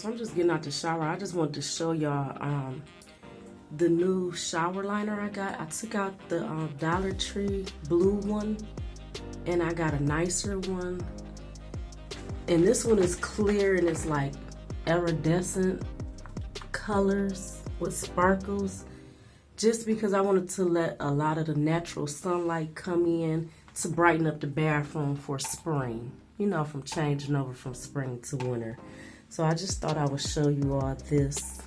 I'm just getting out the shower. I just wanted to show y'all the new shower liner I got. I took out the Dollar Tree blue one and I got a nicer one. And this one is clear and it's like iridescent colors with sparkles, just because I wanted to let a lot of the natural sunlight come in to brighten up the bathroom for spring, you know, from changing over from spring to winter. So I just thought I would show you all this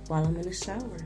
while I'm in the shower.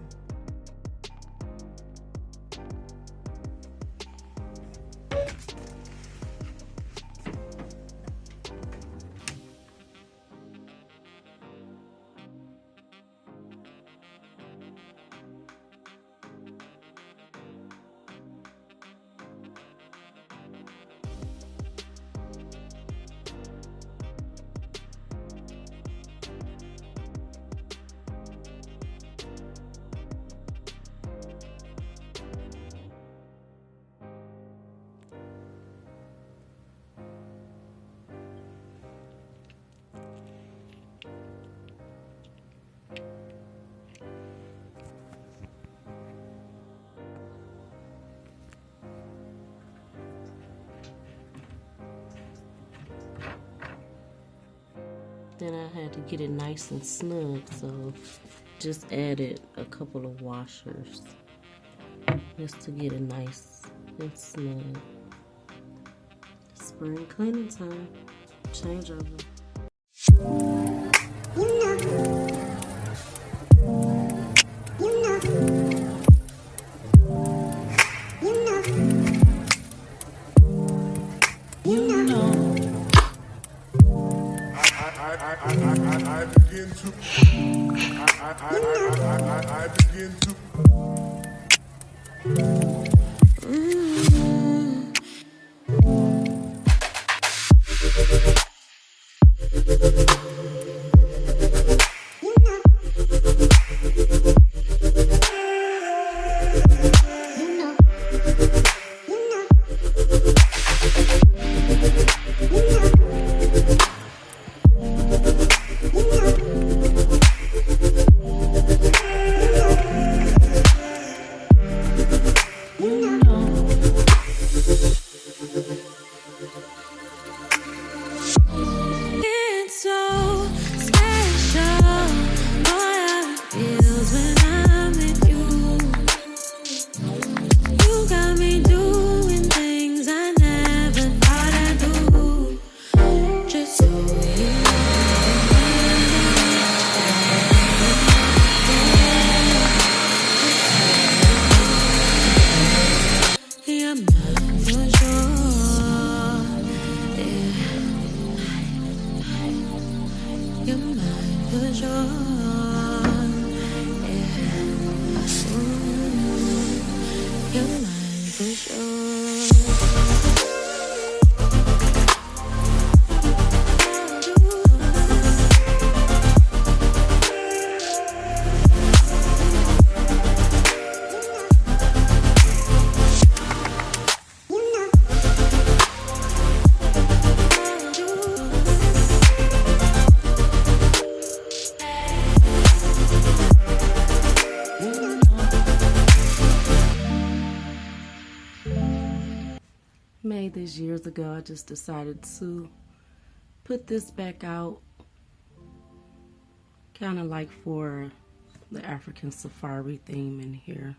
Then I had to get it nice and snug, so just added a couple of washers just to get it nice and snug. Spring cleaning time, change over. I begin to made this years ago. I just decided to put this back out, kind of like for the African safari theme in here.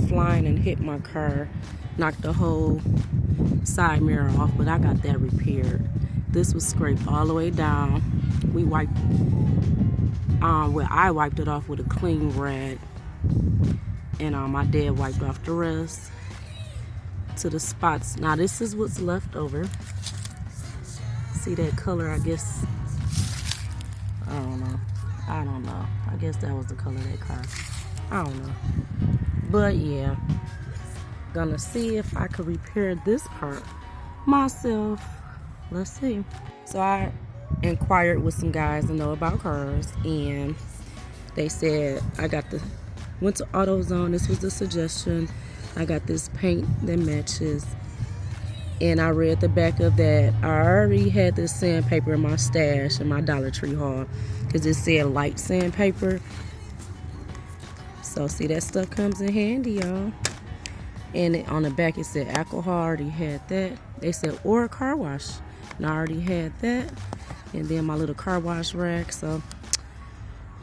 Flying and hit my car knocked the whole side mirror off, but I got that repaired. This was scraped all the way down. We wiped, well, I wiped it off with a clean rag, and my dad wiped off the rest to the spots. Now this is what's left over. See that color? I guess, I don't know. I guess that was the color of that car. I don't know. But yeah, gonna see if I could repair this part myself. Let's see. So I inquired with some guys that know about cars, and they said went to AutoZone. This was the suggestion. I got this paint that matches, and I read the back of that. I already had this sandpaper in my stash in my Dollar Tree haul because it said light sandpaper. So see, that stuff comes in handy, y'all. And on the back it said alcohol. I already had that. They said or a car wash, and I already had that. And then my little car wash rag. So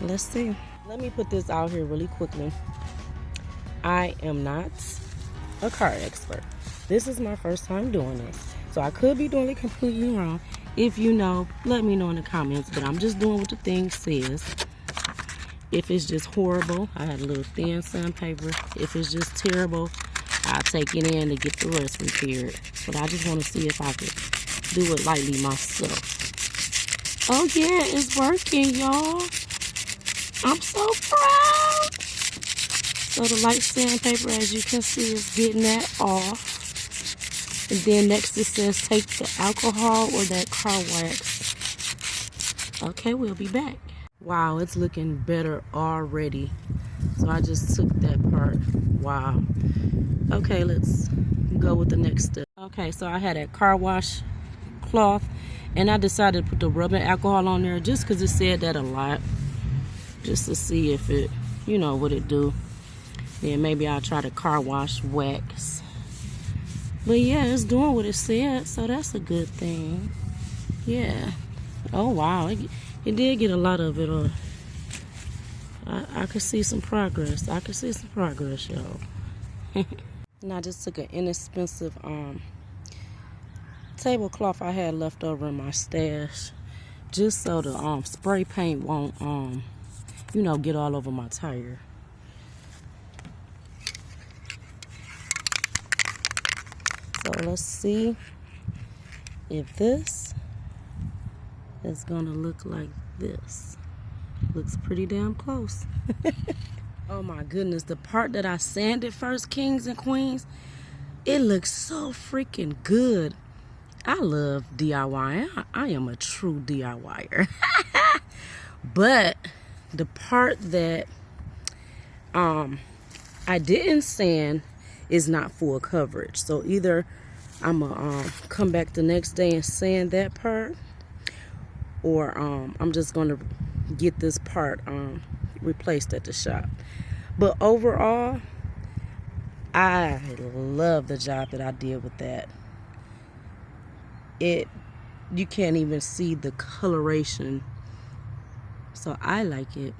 let's see. Let me put this out here really quickly. I am not a car expert. This is my first time doing this, so I could be doing it completely wrong. If you know, let me know in the comments, but I'm just doing what the thing says. If it's just horrible, I had a little thin sandpaper. If it's just terrible, I'll take it in to get the rest repaired. But I just want to see if I could do it lightly myself. Oh yeah, it's working, y'all. I'm so proud. So the light sandpaper, as you can see, is getting that off. And then next it says take the alcohol or that car wax. Okay, we'll be back. Wow, it's looking better already. So I just took that part. Wow. Okay, let's go with the next step. Okay, so I had a car wash cloth, and I decided to put the rubbing alcohol on there just because it said that a lot. Just to see if it, you know, what it do. Then maybe I'll try the car wash wax. But yeah, it's doing what it said, so that's a good thing. Yeah. Oh wow, it did get a lot of it on. I could see some progress. I could see some progress, y'all. And I just took an inexpensive tablecloth I had left over in my stash, just so the spray paint won't you know, get all over my tire. So let's see if this is gonna look like this. Looks pretty damn close. Oh my goodness, the part that I sanded first, kings and queens, it looks so freaking good. I love DIY. I am a true DIYer. But the part that I didn't sand is not full coverage. So either I'm gonna come back the next day and sand that part, or I'm just gonna get this part replaced at the shop. But overall, I love the job that I did with that. You can't even see the coloration, so I like it.